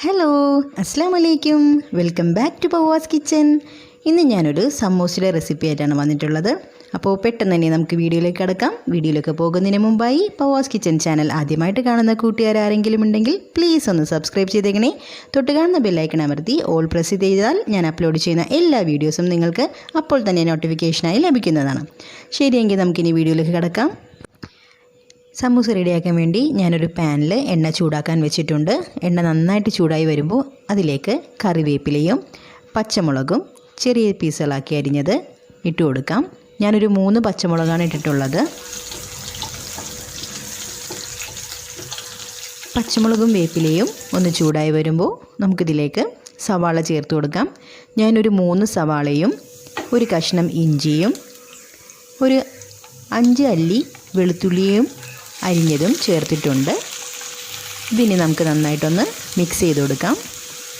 Hello അസ്സലാമലൈക്കും, welcome back to Pavas kitchen. ഇന്ന് ഞാനൊരു സമോസയുടെ റെസിപ്പി ആയിട്ടാണ് വന്നിട്ടുള്ളത്. അപ്പോൾ പെട്ടെന്ന് തന്നെ നമുക്ക് വീഡിയോയിലേക്ക് കടക്കാം. വീഡിയോയിലേക്ക് പോകുന്നതിന് മുമ്പായി പവാസ് കിച്ചൻ ചാനൽ ആദ്യമായിട്ട് കാണുന്ന കൂട്ടുകാരാരെങ്കിലും ഉണ്ടെങ്കിൽ പ്ലീസ് ഒന്ന് സബ്സ്ക്രൈബ് ചെയ്തേക്കണേ. തൊട്ട് കാണുന്ന ബെല്ലൈക്കൺ അമർത്തി ഓൾ പ്രസ് ചെയ്താൽ ഞാൻ അപ്ലോഡ് ചെയ്യുന്ന എല്ലാ വീഡിയോസും നിങ്ങൾക്ക് അപ്പോൾ തന്നെ നോട്ടിഫിക്കേഷനായി ലഭിക്കുന്നതാണ്. ശരിയെങ്കിൽ നമുക്കിനി വീഡിയോയിലേക്ക് കടക്കാം. സമൂസ റെഡിയാക്കാൻ വേണ്ടി ഞാനൊരു പാനിൽ എണ്ണ ചൂടാക്കാൻ വെച്ചിട്ടുണ്ട്. എണ്ണ നന്നായിട്ട് ചൂടായി വരുമ്പോൾ അതിലേക്ക് കറിവേപ്പിലയും പച്ചമുളകും ചെറിയ പീസുകളാക്കി അരിഞ്ഞത് ഇട്ട് കൊടുക്കാം. ഞാനൊരു 3 പച്ചമുളകാണ് ഇട്ടിട്ടുള്ളത്. പച്ചമുളകും വേപ്പിലയും ഒന്ന് ചൂടായി വരുമ്പോൾ നമുക്കിതിലേക്ക് സവാള ചേർത്ത് കൊടുക്കാം. ഞാനൊരു 3 സവാളയും ഒരു കഷ്ണം ഇഞ്ചിയും ഒരു 5 അല്ലി വെളുത്തുള്ളിയും അരിഞ്ഞതും ചേർത്തിട്ടുണ്ട്. ഇതിനി നമുക്ക് നന്നായിട്ടൊന്ന് മിക്സ് ചെയ്ത് കൊടുക്കാം.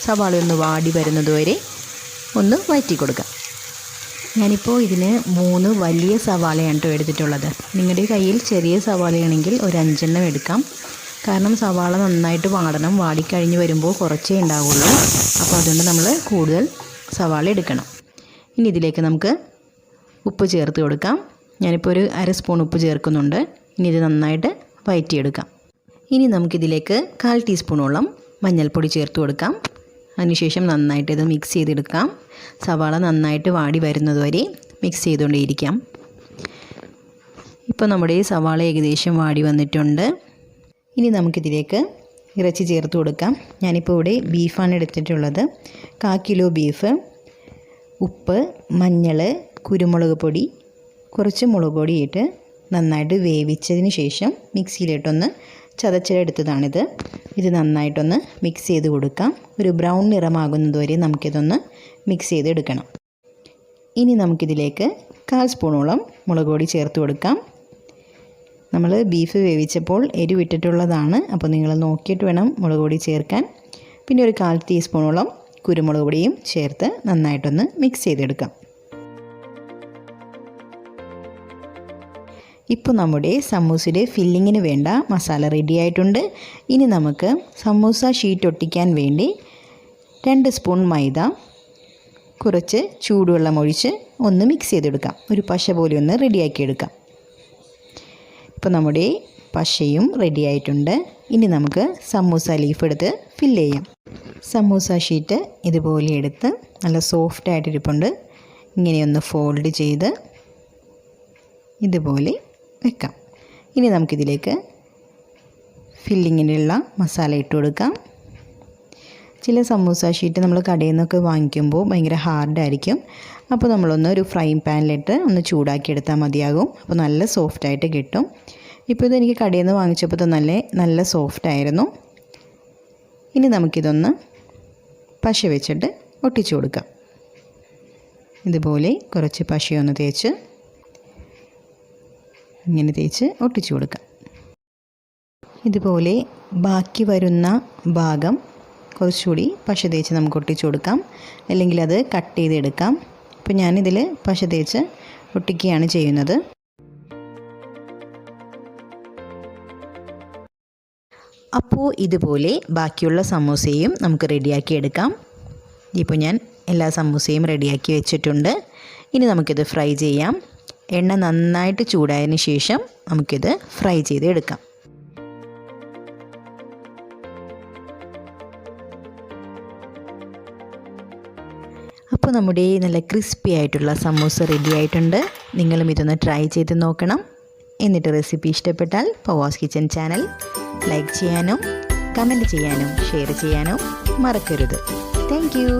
സവാള ഒന്ന് വാടി വരുന്നത് വരെ ഒന്ന് വഴറ്റി കൊടുക്കാം. ഞാനിപ്പോൾ ഇതിന് 3 വലിയ സവാളയാണ് എടുത്തിട്ടുള്ളത്. നിങ്ങളുടെ കയ്യിൽ ചെറിയ സവാളയാണെങ്കിൽ ഒരു 5 എണ്ണം എടുക്കാം. കാരണം സവാള നന്നായിട്ട് വാടണം. വാടിക്കഴിഞ്ഞ് വരുമ്പോൾ കുറച്ചേ ഉണ്ടാവുള്ളൂ. അപ്പോൾ അതുകൊണ്ട് നമ്മൾ കൂടുതൽ സവാള എടുക്കണം. ഇനി ഇതിലേക്ക് നമുക്ക് ഉപ്പ് ചേർത്ത് കൊടുക്കാം. ഞാനിപ്പോൾ ഒരു 1/2 സ്പൂൺ ഉപ്പ് ചേർക്കുന്നുണ്ട്. ഇനി ഇത് നന്നായിട്ട് വഴറ്റിയെടുക്കാം. ഇനി നമുക്കിതിലേക്ക് 1/4 ടീസ്പൂണോളം മഞ്ഞൾപ്പൊടി ചേർത്ത് കൊടുക്കാം. അതിനുശേഷം നന്നായിട്ട് ഇത് മിക്സ് ചെയ്തെടുക്കാം. സവാള നന്നായിട്ട് വാടി വരുന്നത് വരെ മിക്സ് ചെയ്തുകൊണ്ടേയിരിക്കാം. ഇപ്പോൾ നമ്മുടെ ഈ സവാള ഏകദേശം വാടി വന്നിട്ടുണ്ട്. ഇനി നമുക്കിതിലേക്ക് ഇറച്ചി ചേർത്ത് കൊടുക്കാം. ഞാനിപ്പോൾ ഇവിടെ ബീഫാണ് എടുത്തിട്ടുള്ളത്. 1/4 കിലോ ബീഫ്. ഉപ്പ്, മഞ്ഞൾ, കുരുമുളക് പൊടി, കുറച്ച് മുളക് പൊടി ഇട്ട് നന്നായിട്ട് വേവിച്ചതിന് ശേഷം മിക്സിയിലിട്ടൊന്ന് ചതച്ചെടുത്തതാണിത്. ഇത് നന്നായിട്ടൊന്ന് മിക്സ് ചെയ്ത് കൊടുക്കാം. ഒരു ബ്രൗൺ നിറമാകുന്നത് വരെ നമുക്കിതൊന്ന് മിക്സ് ചെയ്തെടുക്കണം. ഇനി നമുക്കിതിലേക്ക് 1/4 സ്പൂണോളം മുളക് പൊടി ചേർത്ത് കൊടുക്കാം. നമ്മൾ ബീഫ് വേവിച്ചപ്പോൾ എരിവിട്ടിട്ടുള്ളതാണ്. അപ്പോൾ നിങ്ങൾ നോക്കിയിട്ട് വേണം മുളക് പൊടി ചേർക്കാൻ. പിന്നെ ഒരു 1/4 ടീസ്പൂണോളം കുരുമുളക് പൊടിയും ചേർത്ത് നന്നായിട്ടൊന്ന് മിക്സ് ചെയ്തെടുക്കാം. ഇപ്പോൾ നമ്മുടെ സമൂസയുടെ ഫില്ലിങ്ങിന് വേണ്ട മസാല റെഡി ആയിട്ടുണ്ട്. ഇനി നമുക്ക് സമൂസ ഷീറ്റ് ഒട്ടിക്കാൻ വേണ്ടി 2 സ്പൂൺ മൈദ, കുറച്ച് ചൂടുവെള്ളം ഒഴിച്ച് ഒന്ന് മിക്സ് ചെയ്തെടുക്കാം. ഒരു പശ പോലെ ഒന്ന് റെഡിയാക്കിയെടുക്കാം. ഇപ്പോൾ നമ്മുടെ പശയും റെഡി ആയിട്ടുണ്ട്. ഇനി നമുക്ക് സമൂസ ലീഫ് എടുത്ത് ഫില്ല് ചെയ്യാം. സമൂസ ഷീറ്റ് ഇതുപോലെ എടുത്ത് നല്ല സോഫ്റ്റായിട്ടിരിപ്പുണ്ട്. ഇങ്ങനെയൊന്ന് ഫോൾഡ് ചെയ്ത് ഇതുപോലെ വെക്കാം. ഇനി നമുക്കിതിലേക്ക് ഫില്ലിങ്ങിനുള്ള മസാല ഇട്ട് കൊടുക്കാം. ചില സമൂസ ഷീറ്റ് നമ്മൾ കടയിൽ നിന്നൊക്കെ വാങ്ങിക്കുമ്പോൾ ഭയങ്കര ഹാർഡായിരിക്കും. അപ്പോൾ നമ്മളൊന്ന് ഒരു ഫ്രൈങ് പാനിലിട്ട് ഒന്ന് ചൂടാക്കിയെടുത്താൽ മതിയാകും. അപ്പോൾ നല്ല സോഫ്റ്റായിട്ട് കിട്ടും. ഇപ്പോൾ ഇതെനിക്ക് കടയിൽ നിന്ന് വാങ്ങിച്ചപ്പോൾ നല്ല സോഫ്റ്റായിരുന്നു. ഇനി നമുക്കിതൊന്ന് പശ വെച്ചിട്ട് ഒട്ടിച്ചു കൊടുക്കാം. ഇതുപോലെ കുറച്ച് പശയൊന്ന് തേച്ച് ഇങ്ങനെ തേച്ച് ഒട്ടിച്ചു കൊടുക്കാം. ഇതുപോലെ ബാക്കി വരുന്ന ഭാഗം കുറച്ചുകൂടി പശ തേച്ച് നമുക്ക് ഒട്ടിച്ചു കൊടുക്കാം. അല്ലെങ്കിൽ അത് കട്ട് ചെയ്തെടുക്കാം. ഇപ്പോൾ ഞാനിതിൽ പശ തേച്ച് ഒട്ടിക്കുകയാണ് ചെയ്യുന്നത്. അപ്പോൾ ഇതുപോലെ ബാക്കിയുള്ള സമൂസയും നമുക്ക് റെഡിയാക്കി എടുക്കാം. ഇപ്പോൾ ഞാൻ എല്ലാ സമൂസയും റെഡിയാക്കി വെച്ചിട്ടുണ്ട്. ഇനി നമുക്കിത് ഫ്രൈ ചെയ്യാം. എണ്ണ നന്നായിട്ട് ചൂടായതിന് ശേഷം നമുക്കിത് ഫ്രൈ ചെയ്ത് എടുക്കാം. അപ്പോൾ നമ്മുടെ നല്ല ക്രിസ്പി ആയിട്ടുള്ള സമൂസ റെഡി ആയിട്ടുണ്ട്. നിങ്ങളും ഇതൊന്ന് ട്രൈ ചെയ്ത് നോക്കണം. എന്നിട്ട് റെസിപ്പി ഇഷ്ടപ്പെട്ടാൽ പവാസ് കിച്ചൻ ചാനൽ ലൈക്ക് ചെയ്യാനും കമൻറ്റ് ചെയ്യാനും ഷെയർ ചെയ്യാനും മറക്കരുത്. Thank you.